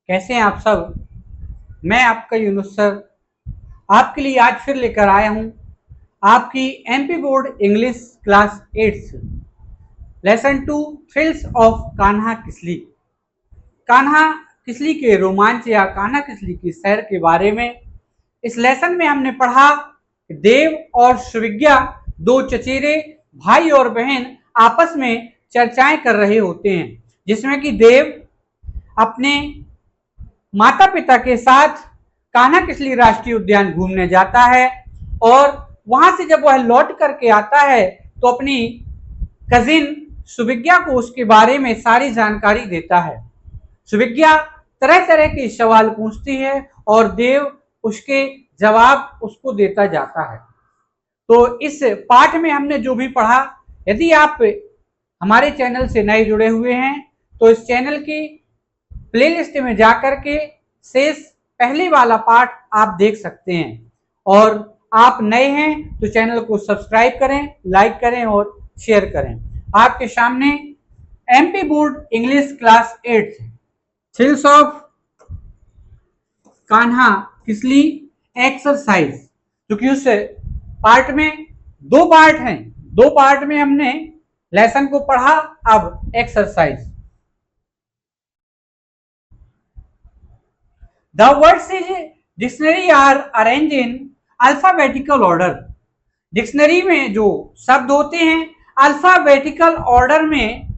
कैसे हैं आप सब। मैं आपका यूनुस सर आपके लिए आज फिर लेकर आया हूं आपकी MP board English class 8 lesson 2 thrills of Kanha Kisli. Kanha Kisli के रोमांच या कान्हा किसली की सैर के बारे में इस लेसन में हमने पढ़ा। देव और सुविज्ञा दो चचेरे भाई और बहन आपस में चर्चाएं कर रहे होते हैं, जिसमें कि देव अपने माता पिता के साथ कान्हा किसली राष्ट्रीय उद्यान घूमने जाता है और वहां से जब वह लौट करके आता है तो अपनी कजिन सुविज्ञा को उसके बारे में सारी जानकारी देता है। सुविज्ञा तरह तरह के सवाल पूछती है और देव उसके जवाब उसको देता जाता है। तो इस पाठ में हमने जो भी पढ़ा, यदि आप हमारे चैनल से नए जुड़े हुए हैं तो इस चैनल की प्लेलिस्ट में जाकर के शेष पहले वाला पाठ आप देख सकते हैं, और आप नए हैं तो चैनल को सब्सक्राइब करें, लाइक करें और शेयर करें। आपके सामने MP board English class 8 thrills of Kanha Kisli exercise, क्योंकि उस पार्ट में दो पार्ट में हमने लेसन को पढ़ा। अब exercise. The words in dictionary are arranged in alphabetical order. Dictionary में जो शब्द होते हैं अल्फाबेटिकल ऑर्डर में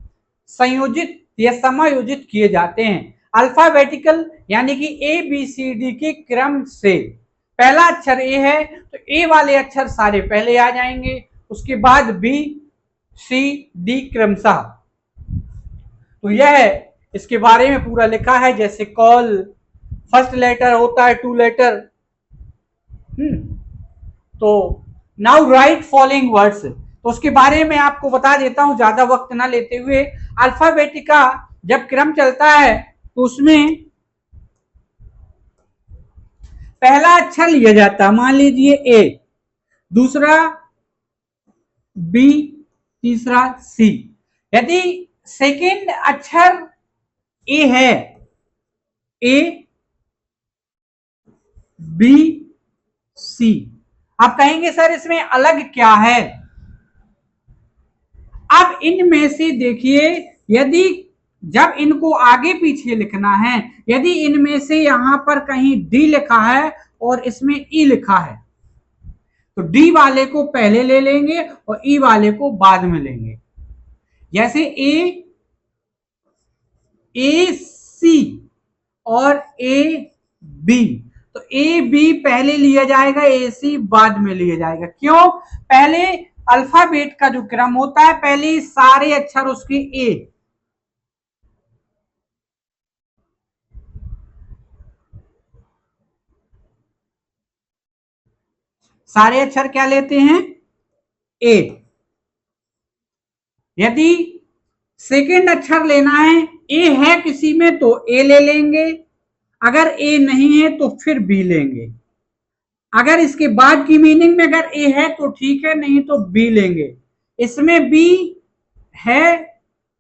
संयोजित या समायोजित किए जाते हैं। अल्फाबेटिकल यानी कि ए बी सी डी के क्रम से। पहला अक्षर ए है तो ए वाले अक्षर सारे पहले आ जाएंगे, उसके बाद बी सी डी क्रमशः। तो यह इसके बारे में पूरा लिखा है, जैसे कॉल फर्स्ट लेटर होता है 2 लेटर। तो नाउ राइट फॉलोइंग वर्ड्स, तो उसके बारे में आपको बता देता हूं ज्यादा वक्त ना लेते हुए। अल्फाबेटिका जब क्रम चलता है तो उसमें पहला अक्षर लिया जाता है, मान लीजिए ए, दूसरा बी, तीसरा सी। यदि सेकंड अक्षर ए है, ए बी सी, आप कहेंगे सर इसमें अलग क्या है। अब इनमें से देखिए, यदि जब इनको आगे पीछे लिखना है, यदि इनमें से यहां पर कहीं डी लिखा है और इसमें ई लिखा है तो डी वाले को पहले ले लेंगे और ई वाले को बाद में लेंगे। जैसे ए सी और ए बी, तो ए बी पहले लिया जाएगा, ए सी बाद में लिया जाएगा। क्यों? पहले अल्फाबेट का जो क्रम होता है, पहले सारे अक्षर उसके ए, सारे अक्षर क्या लेते हैं? ए। यदि सेकंड अक्षर लेना है, ए है किसी में तो ए ले लेंगे, अगर ए नहीं है तो फिर बी लेंगे। अगर इसके बाद की मीनिंग में अगर ए है तो ठीक है, नहीं तो बी लेंगे। इसमें बी है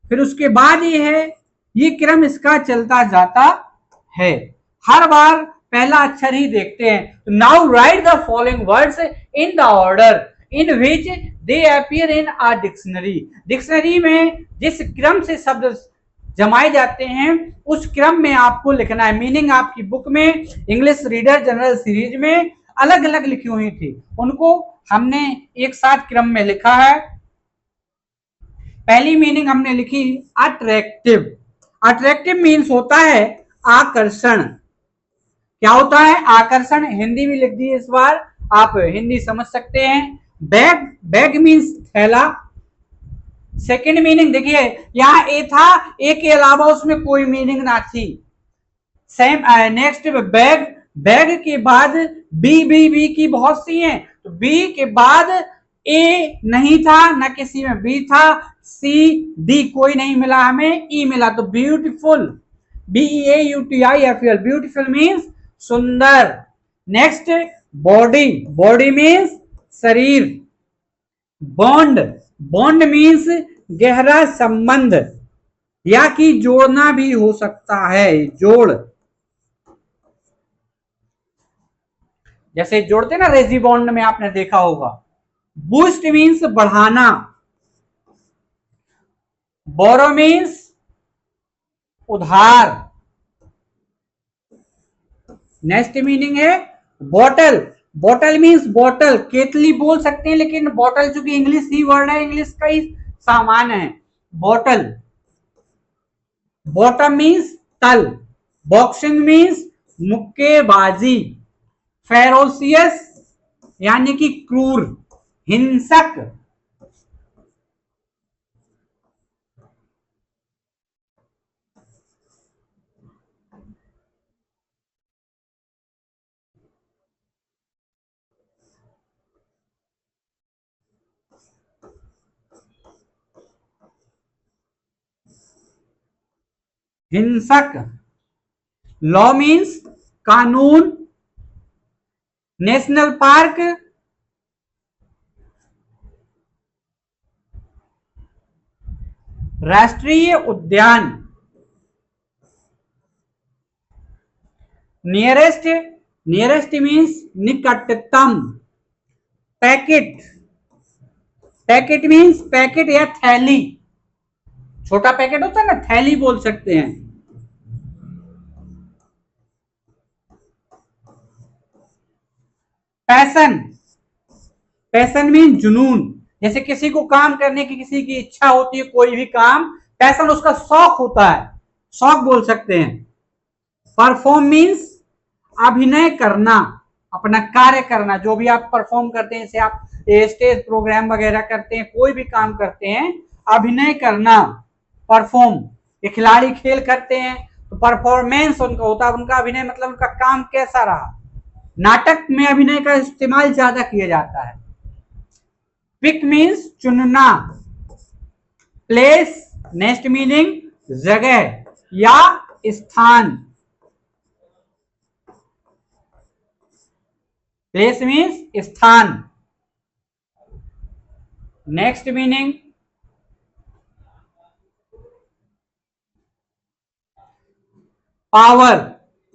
फिर उसके बाद ए है, ये क्रम इसका चलता जाता है। हर बार पहला अक्षर ही देखते हैं। Now write the following words in the order in which they appear in a dictionary. Dictionary में जिस क्रम से शब्द जमाए जाते हैं उस क्रम में आपको लिखना है। मीनिंग आपकी बुक में इंग्लिश रीडर जनरल सीरीज में अलग अलग लिखी हुई थी, उनको हमने एक साथ क्रम में लिखा है। पहली मीनिंग हमने लिखी अट्रैक्टिव। अट्रैक्टिव मीन्स होता है आकर्षण। क्या होता है? आकर्षण। हिंदी में लिख दी इस बार, आप हिंदी समझ सकते हैं। बैग, बैग मीन्स थैला। सेकंड मीनिंग देखिए, यहां ए था, ए के अलावा उसमें कोई मीनिंग ना थी। सेम नेक्स्ट बैग, बैग के बाद बी की बहुत सी हैं, तो बी के बाद ए नहीं था, न किसी में बी था, सी डी कोई नहीं मिला, हमें ई मिला, तो ब्यूटीफुल, BEAUTIFUL, ब्यूटीफुल मीन्स सुंदर। नेक्स्ट बॉडी, बॉडी मीन्स शरीर। बॉन्ड, बॉन्ड मीन्स गहरा संबंध या कि जोड़ना भी हो सकता है, जोड़। जैसे जोड़ते ना रेजी बॉन्ड में, आपने देखा होगा। बूस्ट मीन्स बढ़ाना, बोरो मीन्स उधार। नेक्स्ट मीनिंग है बॉटल। बॉटल मीन्स बॉटल, केतली बोल सकते हैं, लेकिन बॉटल चूंकि इंग्लिश ही वर्ड है, इंग्लिश का ही सामान है बॉटल। बॉटम मीन्स तल। बॉक्सिंग मीन्स मुक्केबाजी। फेरोसियस यानी कि क्रूर, हिंसक। हिंसक। लॉ मीन्स कानून। नेशनल पार्क, राष्ट्रीय उद्यान। नियरेस्ट, नियरेस्ट मीन्स निकटतम। पैकेट, पैकेट मीन्स पैकेट या थैली, छोटा पैकेट होता है ना, थैली बोल सकते हैं। पैशन, पैशन मीन जुनून। जैसे किसी को काम करने की किसी की इच्छा होती है, कोई भी काम, पैशन उसका शौक होता है, शौक बोल सकते हैं। परफॉर्म मीन्स अभिनय करना, अपना कार्य करना, जो भी आप परफॉर्म करते हैं, जैसे आप स्टेज प्रोग्राम वगैरह करते हैं, कोई भी काम करते हैं, अभिनय करना परफॉर्म। ये खिलाड़ी खेल करते हैं तो परफॉर्मेंस उनका होता है, उनका अभिनय मतलब उनका काम कैसा रहा। नाटक में अभिनय का इस्तेमाल ज्यादा किया जाता है। पिक मीन्स चुनना। प्लेस, नेक्स्ट मीनिंग जगह या स्थान। प्लेस मीन्स स्थान। Next meaning power.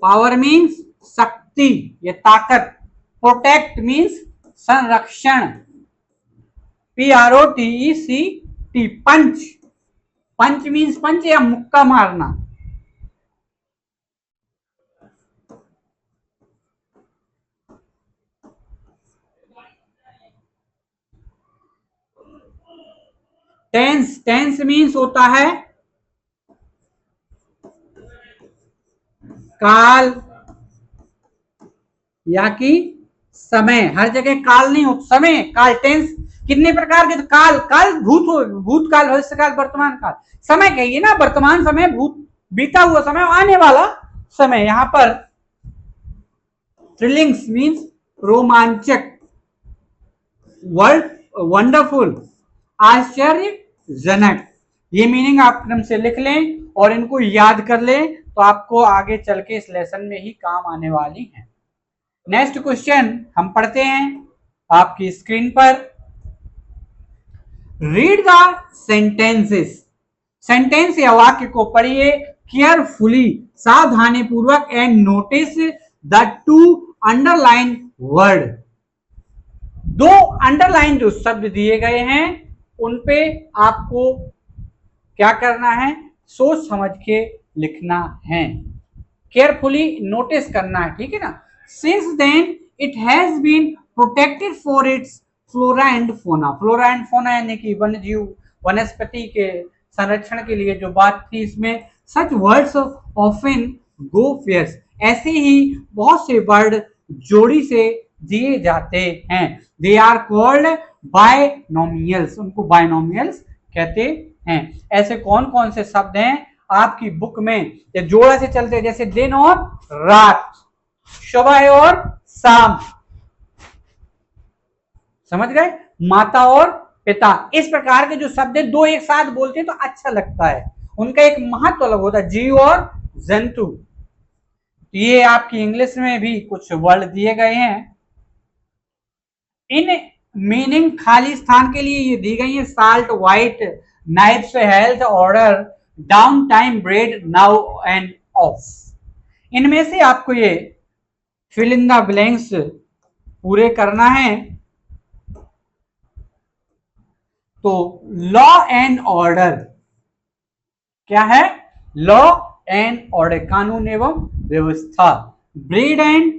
Power means शक्ति या ताकत। प्रोटेक्ट मीन्स संरक्षण। PROTECT, पंच। पंच मीन्स पंच या मुक्का मारना। टेंस, टेंस मीन्स होता है काल या कि समय। हर जगह काल नहीं हो, समय काल। टेंस कितने प्रकार के, तो काल, काल भूतकाल, भविष्यकाल, वर्तमान काल। समय कहिए ना, वर्तमान समय, भूत बीता हुआ समय, आने वाला समय। यहां पर थ्रिलिंग्स मीन्स रोमांचक, वर्ल्ड वंडरफुल, आश्चर्यजनक। ये मीनिंग आप क्रम से लिख लें और इनको याद कर लें, तो आपको आगे चल के इस लेसन में ही काम आने वाली है। नेक्स्ट क्वेश्चन हम पढ़ते हैं आपकी स्क्रीन पर। Read the sentences. सेंटेंस या वाक्य को पढ़िए केयरफुली, सावधानी पूर्वक, and notice the two underline word. दो अंडरलाइन जो शब्द दिए गए हैं, उन पे आपको क्या करना है, सोच समझ के लिखना है, केयरफुली नोटिस करना है, ठीक है ना। Since then it has been protected for its flora and fauna. Flora and fauna यानी कि वन्यजीव, वनस्पति के संरक्षण के लिए जो बात थी इसमें। Such words often go pairs, ऐसे ही बहुत से वर्ड जोड़ी से दिए जाते हैं। दे आर कॉल्ड बायनोमियल्स, उनको बायनोमियल्स कहते हैं। ऐसे कौन कौन से शब्द हैं आपकी बुक में, ये जोड़ा से चलते हैं, जैसे दिन और रात, सुबह और शाम, समझ गए, माता और पिता। इस प्रकार के जो शब्द है, दो एक साथ बोलते हैं तो अच्छा लगता है, उनका एक महत्व अलग होता है, जीव और जंतु। ये आपकी इंग्लिश में भी कुछ वर्ड दिए गए हैं। इन मीनिंग खाली स्थान के लिए ये दी गई है। Salt, white, knifes, health, order, down time, bread, now end of. इनमें से आपको ये फिल इन द ब्लैंक्स पूरे करना है तो लॉ एंड ऑर्डर क्या है? लॉ एंड ऑर्डर, कानून एवं व्यवस्था। ब्रेड एंड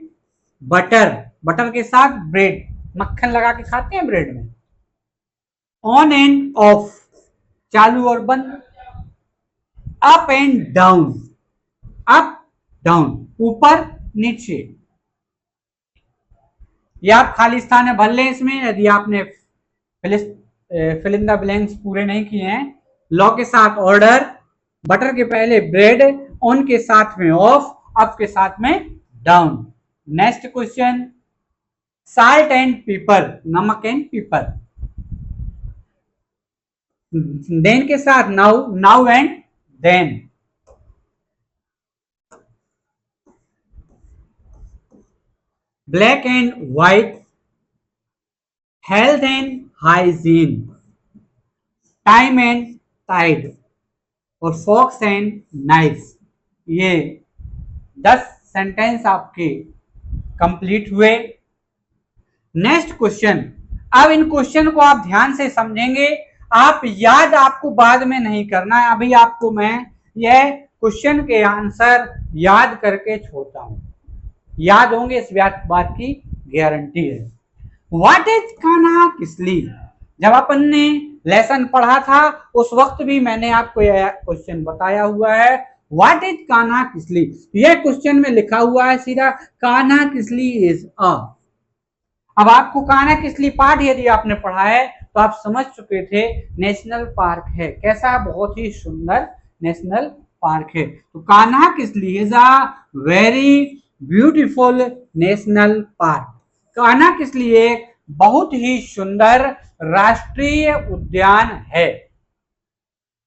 बटर, बटर के साथ ब्रेड, मक्खन लगा के खाते हैं ब्रेड में। ऑन एंड ऑफ, चालू और बंद। Up and down, up down, ऊपर नीचे। ये आप खाली स्थान है भर लें इसमें, यदि आपने फिल इन द ब्लैंक्स पूरे नहीं किए हैं। लॉ के साथ ऑर्डर, बटर के पहले ब्रेड, ऑन के साथ में ऑफ, अप के साथ में down. Next question, salt and pepper, नमक एंड पेपर। देन के साथ now, now and then. Black and white, health and hygiene, time and tide, और फॉक्स एंड नाइफ। ये 10 सेंटेंस आपके कंप्लीट हुए। नेक्स्ट क्वेश्चन, अब इन क्वेश्चन को आप ध्यान से समझेंगे, आप याद आपको बाद में नहीं करना है। अभी आपको मैं यह क्वेश्चन के आंसर याद करके छोड़ता हूं, याद होंगे इस बात की गारंटी है। व्हाट इज कान्हा किसली, जब अपन ने लेसन पढ़ा था उस वक्त भी मैंने आपको यह क्वेश्चन बताया हुआ है। व्हाट इज कान्हा किसली, यह क्वेश्चन में लिखा हुआ है सीधा, कान्हा किसली इज अ। अब आपको कान्हा किसली पार्ट यदि आपने पढ़ा है तो आप समझ चुके थे नेशनल पार्क है। कैसा? बहुत ही सुंदर नेशनल पार्क है। तो Kanha Kisli is a very beautiful national park. Kanha Kisli एक बहुत ही सुंदर राष्ट्रीय उद्यान है।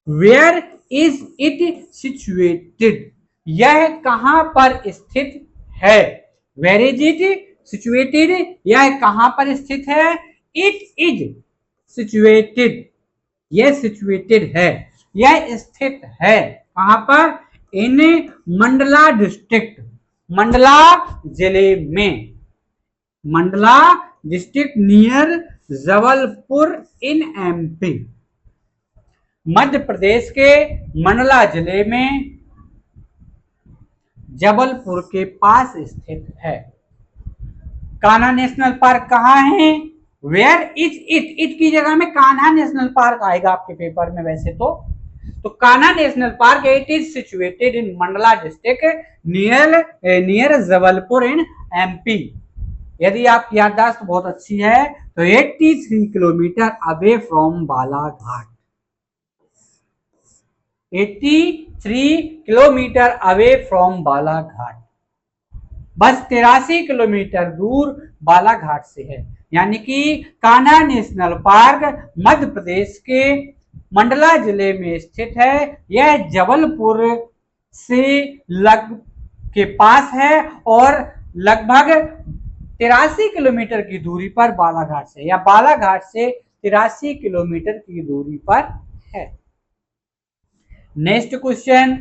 वेयर इज इट सिचुएटेड, यह कहां पर स्थित है। वेयर इज इट सिचुएटेड, यह कहां पर स्थित है। इट इज सिचुएटेड, यह सिचुएटेड है, यह स्थित है कहां पर? इन मंडला डिस्ट्रिक्ट, मंडला जिले में, Mandla district near Jabalpur in MP, Madhya Pradesh के मंडला जिले में जबलपुर के पास स्थित है। कान्हा नेशनल पार्क कहाँ है? वेयर इज इट, इट की जगह में कान्हा नेशनल पार्क आएगा आपके पेपर में वैसे तो Kanha national park it is situated in Mandla district near Jabalpur in MP. यदि आपकी याददाश्त बहुत अच्छी है तो 83 kilometre away from Balaghat, 83 kilometre away from Balaghat, बस 83 किलोमीटर दूर बालाघाट से है। यानी कि कान्हा नेशनल पार्क मध्य प्रदेश के मंडला जिले में स्थित है। यह जबलपुर से के पास है और लगभग 83 किलोमीटर की दूरी पर बालाघाट से, या बालाघाट से 83 किलोमीटर की दूरी पर है। Next question,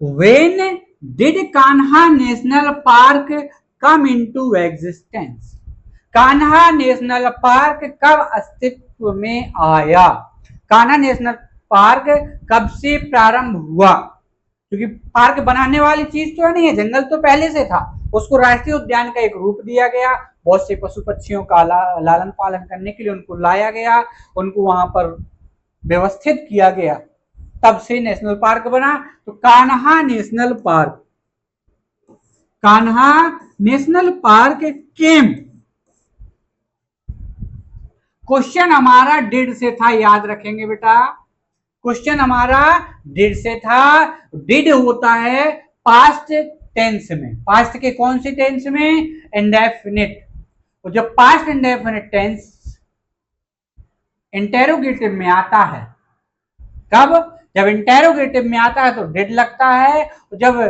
When did Kanha national park come into existence, Kanha national park कब अस्तित्व में आया। कान्हा नेशनल पार्क कब से प्रारंभ हुआ, क्योंकि पार्क बनाने वाली चीज तो नहीं है, जंगल तो पहले से था, उसको राष्ट्रीय उद्यान का एक रूप दिया गया, बहुत से पशु पक्षियों का लालन पालन करने के लिए उनको लाया गया, उनको वहां पर व्यवस्थित किया गया, तब से नेशनल पार्क बना। तो Kanha national park, Kanha national park came, question हमारा डिड से था, याद रखेंगे बेटा, क्वेश्चन हमारा डिड से था। डिड होता है पास्ट टेंस में, पास्ट के कौन से टेंस में? इंडेफिनिट। और जब पास्ट इंडेफिनिट टेंस इंटेरोगेटिव में आता है, कब? जब इंटेरोगेटिव में आता है तो डिड लगता है, जब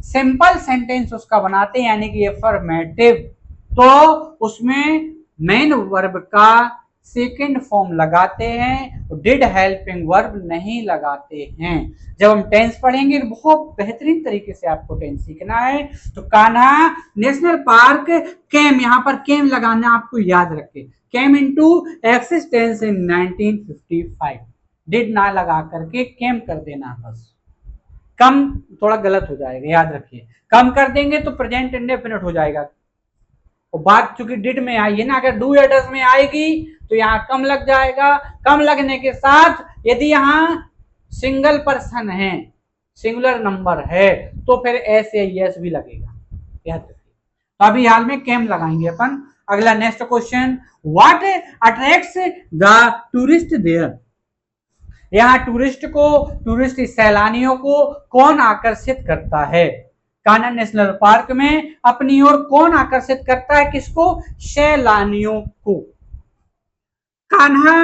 सिंपल सेंटेंस उसका बनाते हैं यानी कि अफर्मेटिव, तो उसमें मेन वर्ब का सेकेंड फॉर्म लगाते हैं, डिड हेल्पिंग वर्ब नहीं लगाते हैं। जब हम टेंस पढ़ेंगे बहुत बेहतरीन तरीके से आपको टेंस सीखना है। तो कान्हा नेशनल पार्क केम, यहां पर केम लगाना आपको याद रखे, came into existence in 1955। Did ना लगा करके केम कर देना बस। कम थोड़ा गलत हो जाएगा, याद रखिए, कम कर देंगे तो प्रेजेंट इंडेफिनिट हो जाएगा। और बात चूंकि डिड में आई है ना, अगर डू या डज में आएगी तो यहाँ कम लग जाएगा। कम लगने के साथ यदि यहाँ सिंगल पर्सन है, सिंगुलर नंबर है, तो फिर एस या यस भी लगेगा, याद रखिए। तो अभी हाल में केम लगाएंगे अपन। अगला next question, what attracts the tourist there. यहाँ टूरिस्ट सैलानियों को कौन आकर्षित करता है। कान्हा नेशनल पार्क में अपनी ओर कौन आकर्षित करता है, किसको, सैलानियों को। कान्हा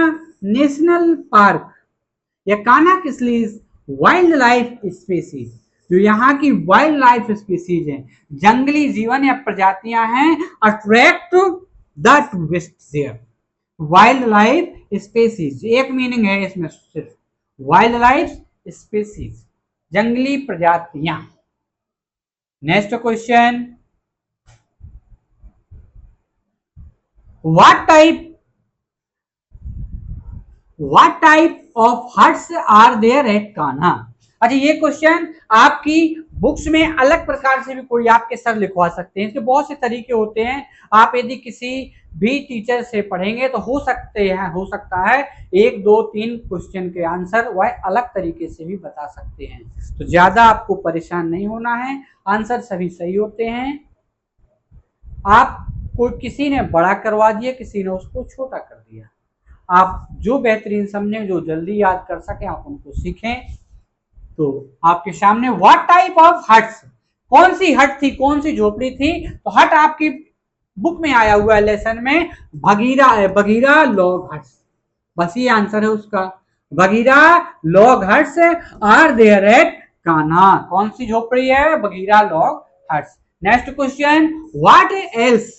नेशनल पार्क या Kanha Kisli wild life species, जो यहाँ की वाइल्ड लाइफ स्पीसीज है, जंगली जीवन या प्रजातियां हैं, attract the tourist there. Wild life species एक मीनिंग है इसमें, सिर्फ वाइल्ड लाइफ स्पीसीज, जंगली प्रजातियां। Next question, what type of huts are there at Kanha. अच्छा, ये क्वेश्चन आपकी बुक्स में अलग प्रकार से भी कोई आपके सर लिखवा सकते हैं, इसके बहुत से तरीके होते हैं। आप यदि किसी भी टीचर से पढ़ेंगे तो हो सकता है 1 2 3 क्वेश्चन के आंसर वह अलग तरीके से भी बता सकते हैं। तो ज्यादा आपको परेशान नहीं होना है, आंसर सभी सही होते हैं। आप कोई किसी ने बड़ा करवा दिया, किसी ने उसको छोटा कर दिया। आप जो बेहतरीन समझें, जो जल्दी याद कर सकें, आप उनको सीखें। तो आपके सामने व्हाट टाइप ऑफ हट्स, कौन सी हट थी, कौन सी झोपड़ी थी। तो हट आपकी बुक में आया हुआ है लेसन में, बगीरा लॉग हट्स, बस ये आंसर है उसका। Bagheera log huts are there at Kanha. कौन सी झोपड़ी है, Bagheera log huts. Next question, what else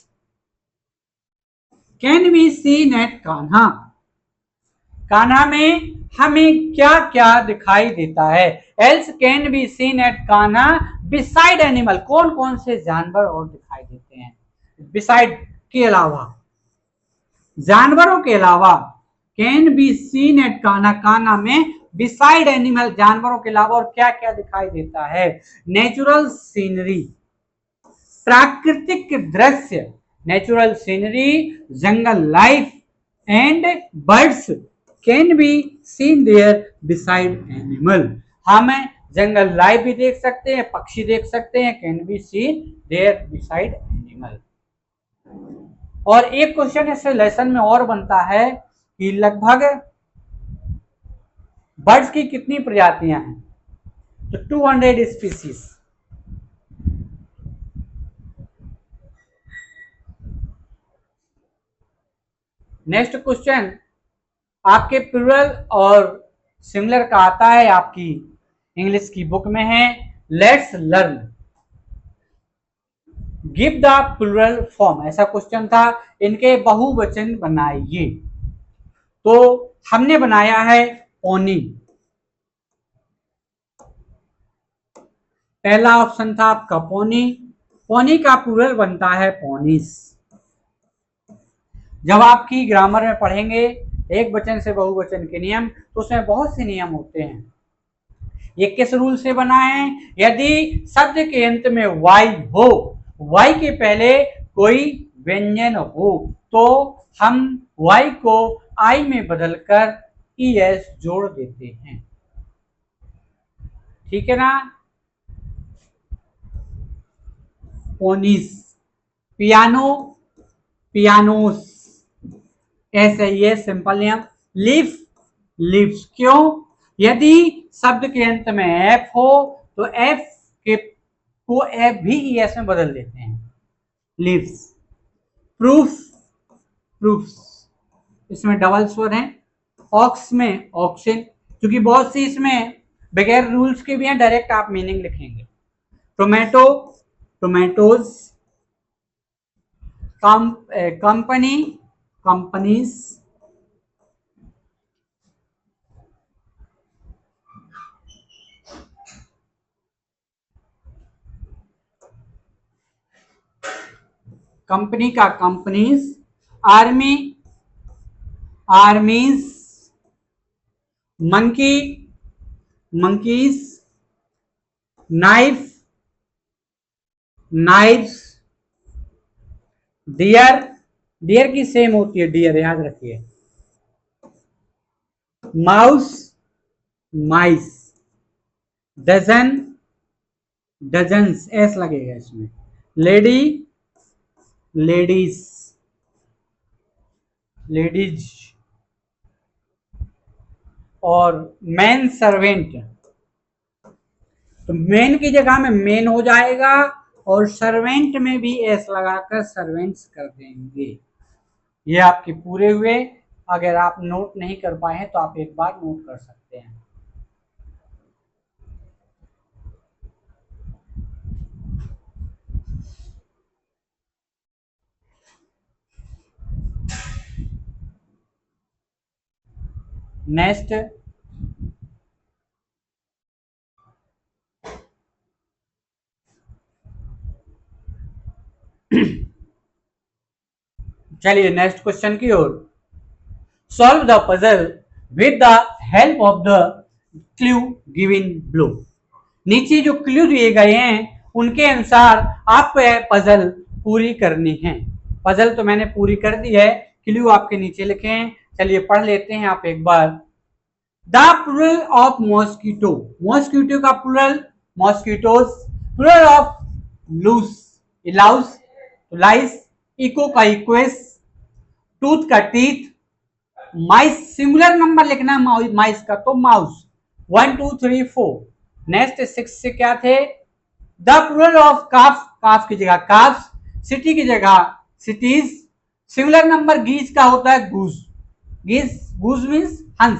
can we seen at Kanha. Kanha में हमें क्या क्या दिखाई देता है। Else can be seen at Kanha beside animal, कौन कौन से जानवर और दिखाई देते हैं। बिसाइड के अलावा, जानवरों के अलावा, can be seen at Kanha, Kanha में बिसाइड एनिमल, जानवरों के अलावा और क्या क्या दिखाई देता है। नेचुरल सीनरी, प्राकृतिक दृश्य, natural scenery, jungle life and birds can be seen there beside animal. हम जंगल लाइफ भी देख सकते हैं, पक्षी देख सकते हैं, can be seen there beside animal. और एक क्वेश्चन इस लेसन में और बनता है कि लगभग बर्ड्स की कितनी प्रजातियां हैं। तो 200 स्पीसीज। नेक्स्ट क्वेश्चन आपके प्लूरल और सिमिलर का आता है, आपकी इंग्लिश की बुक में है। Let's learn, give the plural form, ऐसा क्वेश्चन था। इनके बहुवचन बनाइए। तो हमने बनाया है पोनी, पहला ऑप्शन था आपका पोनी। पोनी का प्लूरल बनता है पोनीस। जब आपकी ग्रामर में पढ़ेंगे एक वचन से बहुवचन के नियम, तो उसमें बहुत से नियम होते हैं। ये किस रूल से बना है, यदि शब्द के अंत में वाई हो, वाई के पहले कोई व्यंजन हो, तो हम वाई को आई में बदलकर ईएस जोड़ देते हैं। ठीक है ना। पोनीस, पियानो, पियानोस, ऐसे ये सिंपल नियम। लिव, लिव्स, क्यों, यदि शब्द के अंत में एफ हो तो एफ के को एफ भी ईएस में बदल देते हैं, लिव्स। प्रूफ, प्रूफ्स, इसमें डबल स्वर है। ऑक्स में ऑक्सिन, क्योंकि बहुत सी इसमें बगैर रूल्स के भी हैं, डायरेक्ट आप मीनिंग लिखेंगे। Tomato, tomatoes. Company, companies. Company का companies, army armies, monkey monkeys, knife knifes, deer deer की सेम होती है डियर, याद रखिए, mouse mice, dozen dozens, S लगेगा इसमें, लेडी लेडीज लेडीज, और मैन सर्वेंट, तो मेन की जगह में मेन हो जाएगा और सर्वेंट में भी एस लगाकर सर्वेंट्स कर देंगे। ये आपके पूरे हुए। अगर आप नोट नहीं कर पाए हैं तो आप एक बार नोट कर सकते हैं। नेक्स्ट, चलिए नेक्स्ट क्वेश्चन की ओर। Solve the puzzle with the help of the clue given below. नीचे जो क्लू दिए गए हैं उनके अनुसार आपको यह पजल पूरी करनी है। पजल तो मैंने पूरी कर दी है, क्लू आपके नीचे लिखे हैं। चलिए पढ़ लेते हैं आप एक बार। The plural of mosquito, mosquito का plural mosquitoes, plural of louse इलाउस, लाइस, इको का इक्वेस, टूथ का टीथ, माइस सिंगुलर नंबर लिखना है माइस का तो माउस, 1 2 3 4। नेक्स्ट 6 से क्या थे? द प्लूरल ऑफ काफ, काफ की जगह काफ्स, सिटी की जगह सिटीज, सिंगुलर नंबर गीज का होता है गूज, गीज गूज मीन्स हंस,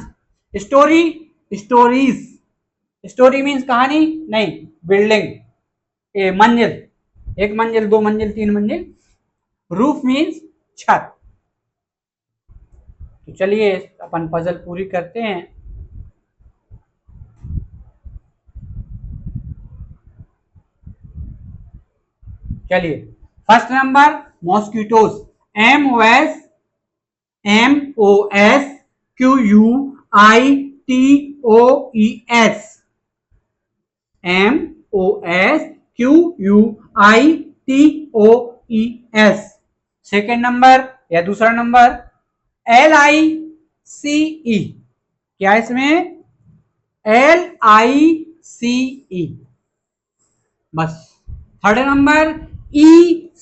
स्टोरी स्टोरीज, स्टोरी मीन्स कहानी नहीं, बिल्डिंग, मंजिल, एक मंजिल, दो मंजिल, तीन मंजिल, रूफ मीन्स छत। तो चलिए अपन पजल पूरी करते हैं। चलिए first number mosquitoes, MOSQUITOES, MOSQUITOES। Second number या दूसरा नंबर LICE, क्या इसमें? LICE, बस। Third number ECHOES,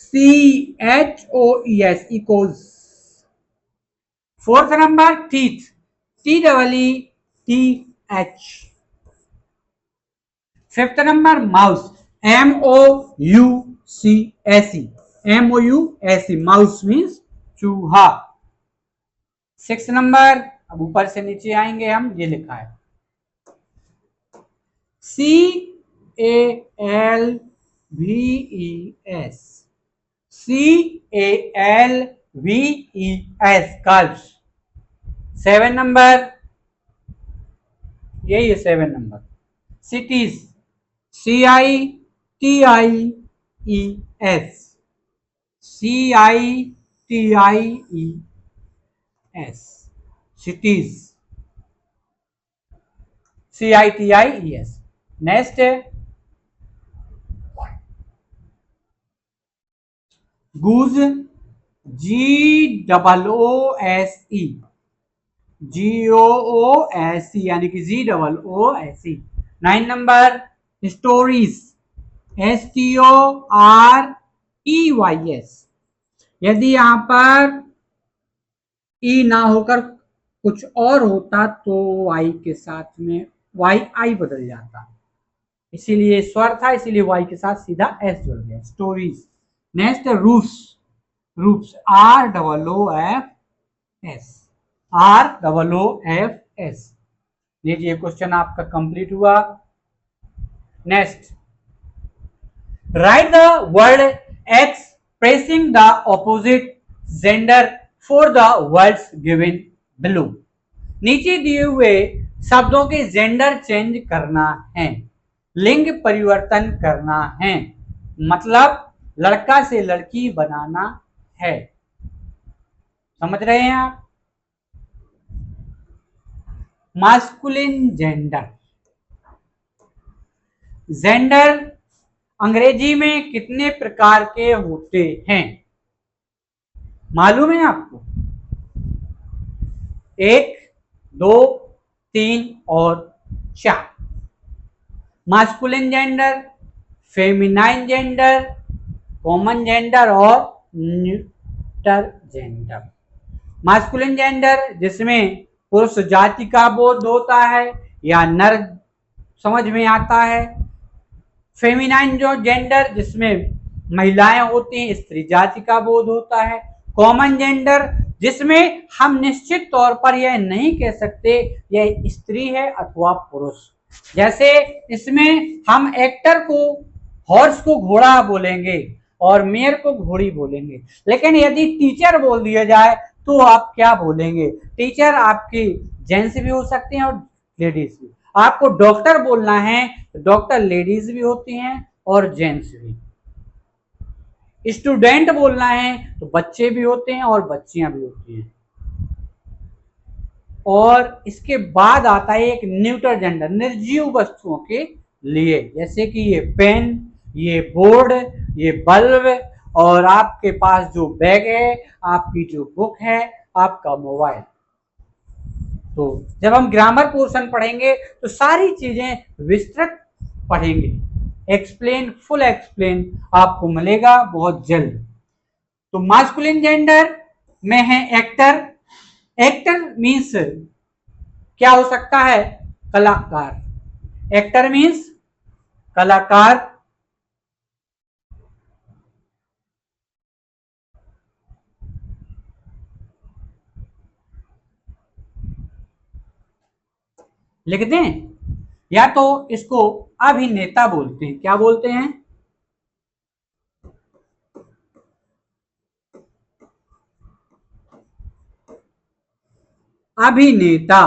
echoes. Fourth number teeth, TEETH। Fifth number mouse, MOUSE, mouse means चूहा। सिक्स नंबर, अब ऊपर से नीचे आएंगे हम, ये लिखा है CALVES, कल्स। सेवन नंबर, यही है seven number, cities, CITIES, cities, CITIES। Next है गूज, GOOSE, यानी कि GOOSE। Nine number stories, STOREYS। यदि यहां पर ई ना होकर कुछ और होता तो वाई के साथ में YI बदल जाता, इसीलिए स्वर था, इसीलिए वाई के साथ सीधा एस जुड़ गया, stories. Next roofs, roofs ROOFS। लीजिए क्वेश्चन आपका कंप्लीट हुआ। Next, right the word expressing the opposite gender for the words given below. नीचे दिए हुए शब्दों के जेंडर चेंज करना है, लिंग परिवर्तन करना है। मतलब लड़का से लड़की बनाना है। समझ रहे हैं आप? Masculine gender. जेंडर अंग्रेजी में कितने प्रकार के होते हैं मालूम है आपको? एक, दो, तीन और चार। Masculine gender, feminine gender, common gender और न्यूटर जेंडर। मास्कुलिन जेंडर जिसमें पुरुष जाति का बोध होता है या नर समझ में आता है। फेमिनाइन जो जेंडर जिसमें महिलाएं होती हैं, स्त्री जाति का बोध होता है। कॉमन जेंडर जिसमें हम निश्चित तौर पर यह नहीं कह सकते यह स्त्री है अथवा पुरुष। जैसे इसमें हम एक्टर को हॉर्स को घोड़ा बोलेंगे और मेयर को घोड़ी बोलेंगे, लेकिन यदि टीचर बोल दिया जाए तो आप क्या बोलेंगे? टीचर आपकी जेंट्स भी हो सकते हैं और लेडीज भी। आपको डॉक्टर बोलना है तो डॉक्टर लेडीज भी होती हैं और जेंट्स भी। स्टूडेंट बोलना है तो बच्चे भी होते हैं और बच्चियां भी होती हैं। और इसके बाद आता है एक न्यूट्रल जेंडर, निर्जीव वस्तुओं के लिए, जैसे कि ये पेन, ये बोर्ड, ये बल्ब और आपके पास जो बैग है, आपकी जो बुक है, आपका मोबाइल। तो जब हम ग्रामर पोर्शन पढ़ेंगे तो सारी चीजें विस्तृत पढ़ेंगे। एक्सप्लेन, फुल एक्सप्लेन आपको मिलेगा बहुत जल्द। तो मास्कुलिन जेंडर में है एक्टर। एक्टर मीन्स क्या हो सकता है? कलाकार। एक्टर मीन्स कलाकार। लिख दें, या तो इसको अभिनेता बोलते हैं। क्या बोलते हैं? अभिनेता।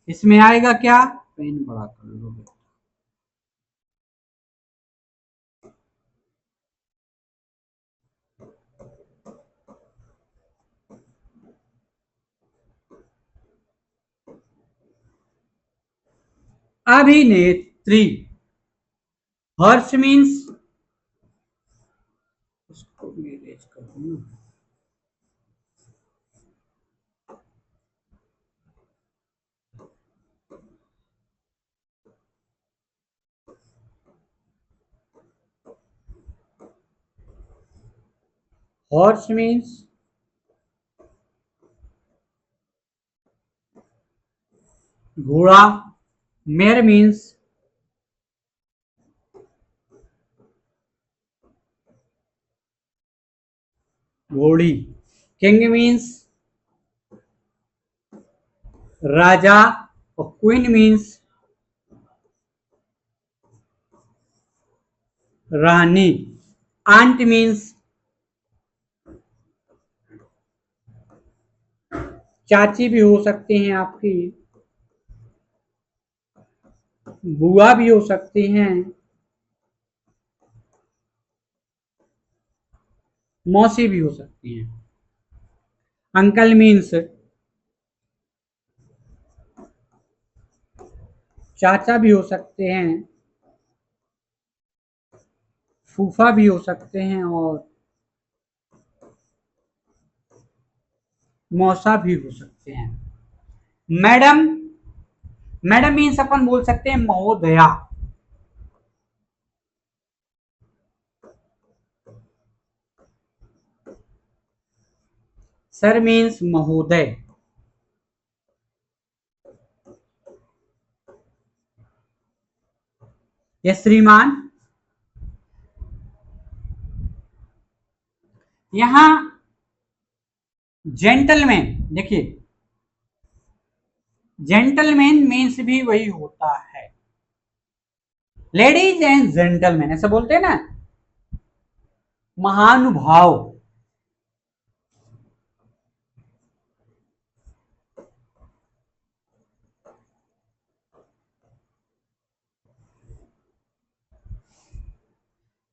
इसमें आएगा क्या? पेन बड़ा कर लो। अभिनेत्री। हर्ष मीन्स, उसको भी इरेज कर दूं। हॉर्स मीन्स घोड़ा। मेयर मीन्स घोड़ी। किंग मीन्स राजा और क्वीन मीन्स रानी। आंट मीन्स चाची भी हो सकती हैं आपकी, बुआ भी हो सकती हैं, मौसी भी हो सकती हैं। अंकल मीन्स चाचा भी हो सकते हैं, फूफा भी हो सकते हैं और मौसा भी हो सकते हैं। मैडम, मैडम मीन्स अपन बोल सकते हैं महोदया। सर मीन्स महोदय। या श्रीमान। यहां जेंटलमैन देखिए, जेंटलमैन मीन्स भी वही होता है। लेडीज एंड जेंटलमैन ऐसा बोलते हैं ना, महानुभाव।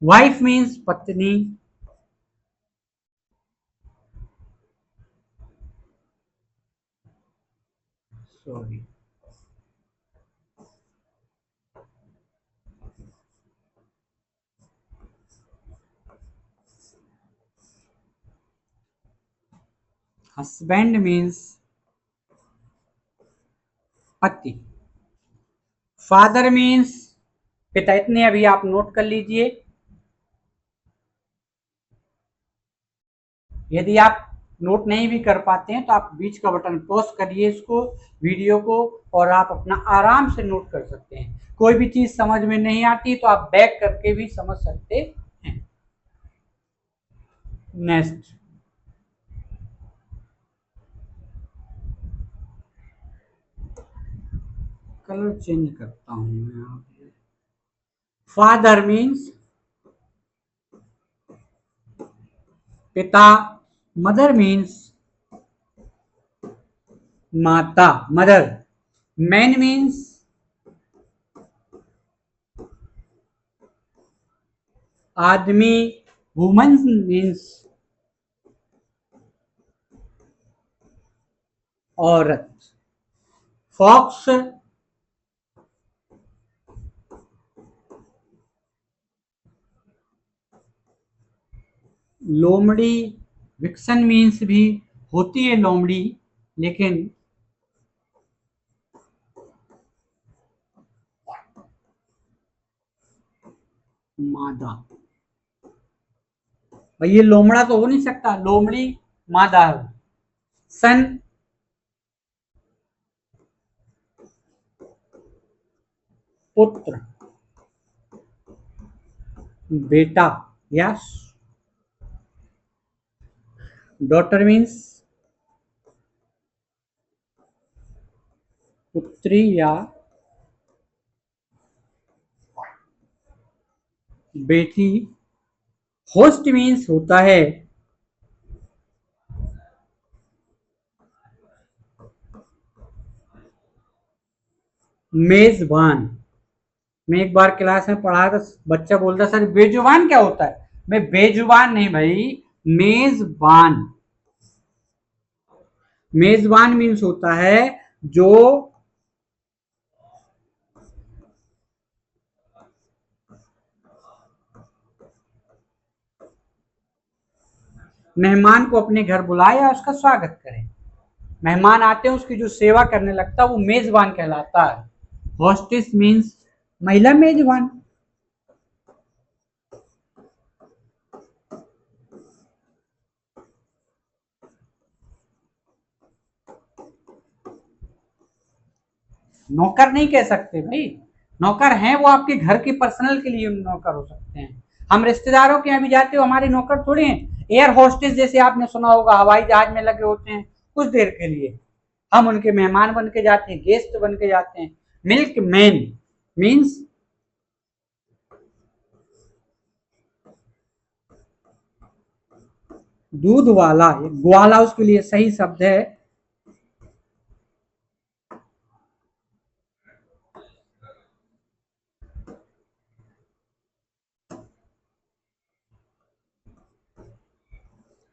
वाइफ मीन्स पत्नी। सॉरी, हस्बैंड मीन्स पति। फादर मीन्स पिता। इतने अभी आप नोट कर लीजिए। यदि आप नोट नहीं भी कर पाते हैं तो आप बीच का बटन पॉज करिए इसको, वीडियो को, और आप अपना आराम से नोट कर सकते हैं। कोई भी चीज समझ में नहीं आती तो आप बैक करके भी समझ सकते हैं। नेक्स्ट, कलर चेंज करता हूं मैं यहाँ पे। फादर मीन्स पिता। मदर मीन्स माता, मदर। मैन मीन्स आदमी। वुमन मीन्स औरत। फॉक्स लोमड़ी। विक्सन मीन्स भी होती है लोमड़ी, लेकिन मादा। भाई ये लोमड़ा तो हो नहीं सकता, लोमड़ी मादा है। सन पुत्र, बेटा। यस। डॉटर मीन्स पुत्री या बेटी। होस्ट मीन्स होता है मेजबान। मैं एक बार क्लास में पढ़ा था, बच्चा बोलता सर बेजुबान क्या होता है। मैं बेजुबान नहीं भाई, मेजबान। मेजबान मीन्स होता है जो मेहमान को अपने घर बुलाए या उसका स्वागत करे। मेहमान आते हैं उसकी जो सेवा करने लगता है वो मेजबान कहलाता है। हॉस्टेस मीन्स महिला मेजबान। नौकर नहीं कह सकते भाई, नौकर हैं वो आपके घर के पर्सनल के लिए नौकर हो सकते हैं। हम रिश्तेदारों के यहाँ भी जाते हो हमारे नौकर थोड़े हैं। एयर होस्टेस जैसे आपने सुना होगा, हवाई जहाज में लगे होते हैं कुछ देर के लिए, हम उनके मेहमान बन के जाते हैं, गेस्ट बन के जाते हैं। मिल्क मैन मीन्स दूध वाला। ग्वाला उसके लिए सही शब्द है।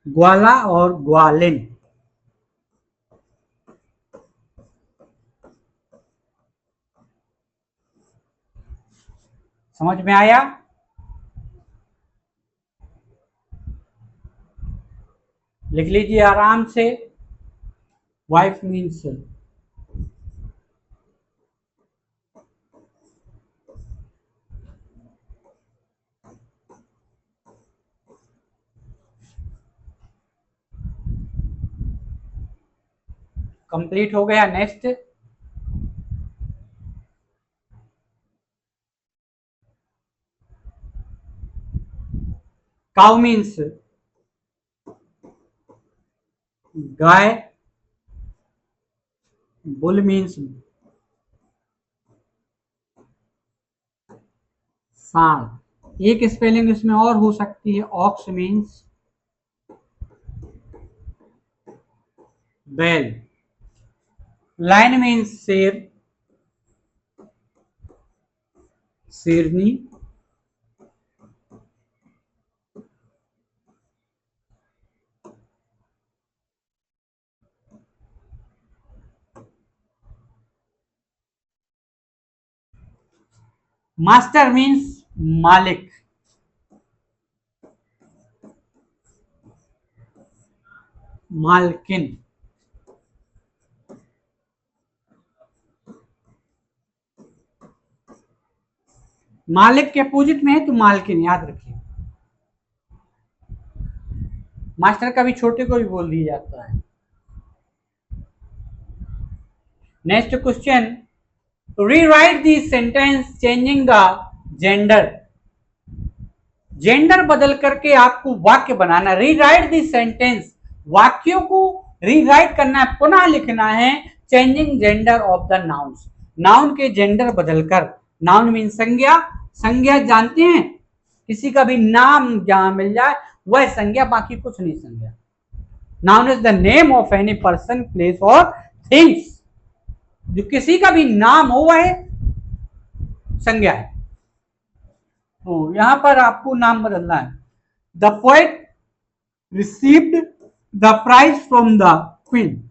ग्वाला और ग्वालिन। समझ में आया? लिख लीजिए आराम से। वाइफ मीन्स कंप्लीट हो गया। नेक्स्ट, काउ मीन्स गाय। बुल मीन्स सांड। एक स्पेलिंग इसमें और हो सकती है, ऑक्स मीन्स बैल। लाइन मीन्स शेर, शेरनी। मास्टर मीन्स मालिक, मालकिन, मालिक के अपोजिट में है तो मालकिन, याद रखिए। मास्टर का भी छोटे को भी बोल दिया जाता है। Next question, rewrite the sentence changing the gender. Gender बदल करके आपको वाक्य बनाना। रीराइट दी सेंटेंस, वाक्यों को रीराइट करना है, पुनः लिखना है। Changing gender of the nouns, noun के जेंडर बदलकर। नाउन मीन संज्ञा, संज्ञा जानते हैं, किसी का भी नाम जहां मिल जाए वह संज्ञा, बाकी कुछ नहीं संज्ञा। Noun is the name of any person, place और थिंग्स। जो किसी का भी नाम हो वह संज्ञा है। तो यहां पर आपको नाम बदलना है। The poet received the prize from the queen.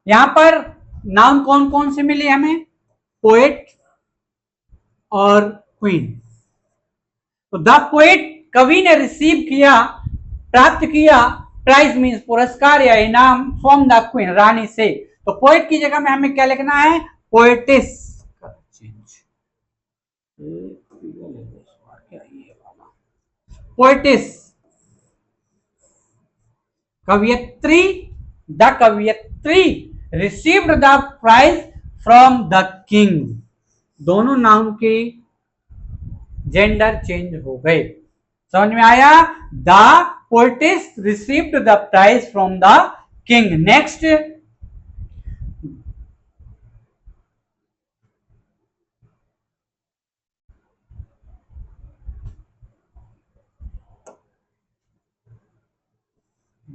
यहां पर नाउन कौन कौन से मिले हमें? पोएट और क्वीन। तो द पोएट, कवि ने रिसीव किया, प्राप्त किया, प्राइज मीन्स पुरस्कार या इनाम, फ्रॉम द क्वीन, रानी से। तो पोएट की जगह में हमें क्या लिखना है? पोएटिस। पोएटिस, कवियत्री, द कवियत्री received the prize from the king. दोनों नाउन के जेंडर चेंज हो गए। समझ में आया? The poetess received the prize from the king. Next,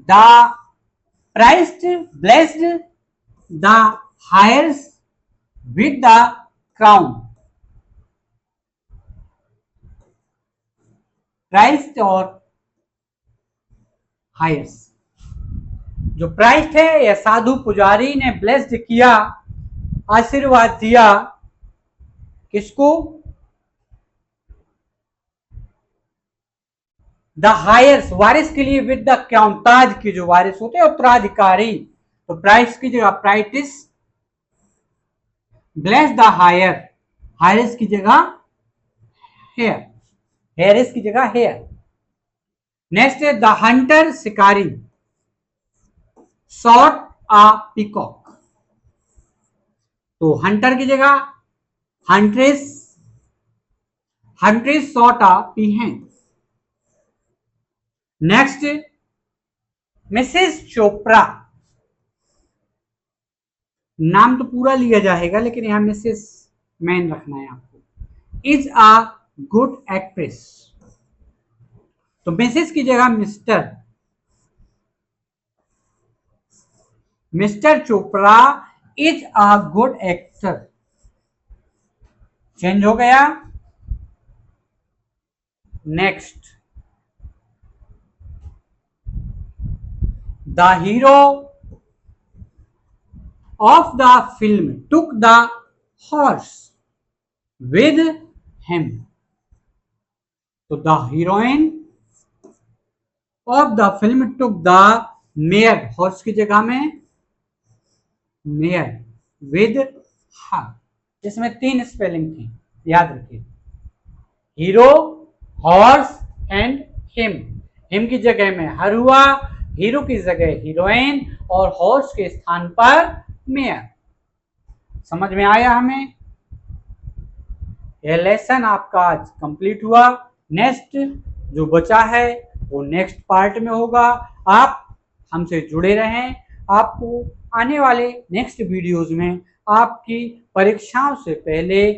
the Christ blessed the heirs with the crown। Christ और हायर्स, जो क्राइस्ट है या साधु पुजारी ने ब्लेस्ड किया, आशीर्वाद दिया, किसको? द हायर्स, वारिस के लिए, विद द क्राउन, ताज के जो वारिस होते हैं, उत्तराधिकारी। तो प्राइस की जगह priestess, bless the hire, hires की जगह हेयर, हेयरिस की जगह हेयर। नेक्स्ट है द हंटर, शिकारी, शॉट अ पीकॉक। तो हंटर की जगह huntress, huntress shot a peahen. Next, Mrs Chopra, नाम तो पूरा लिया जाएगा लेकिन यहां मिसेस मैन रखना है आपको। Is a good actress. तो मिसेस की जगह mister, mister Chopra is a good actor. Change हो गया। Next, the hero of the film took the horse with him. So the heroine of the film took the mare, horse की जगह में mayor, with her. इसमें 3 spelling थी, याद रखिए। Hero, horse and him. Him की जगह में हर हुआ, हीरो की जगह हीरोइन और हॉर्स के स्थान पर मेयर। समझ में आया हमें? यह लेसन आपका आज कंप्लीट हुआ। नेक्स्ट जो बचा है वो नेक्स्ट पार्ट में होगा। आप हमसे जुड़े रहें। आपको आने वाले नेक्स्ट वीडियोस में आपकी परीक्षाओं से पहले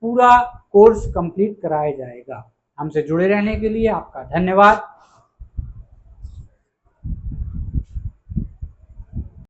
पूरा कोर्स कंप्लीट कराया जाएगा। हमसे जुड़े रहने के लिए आपका धन्यवाद।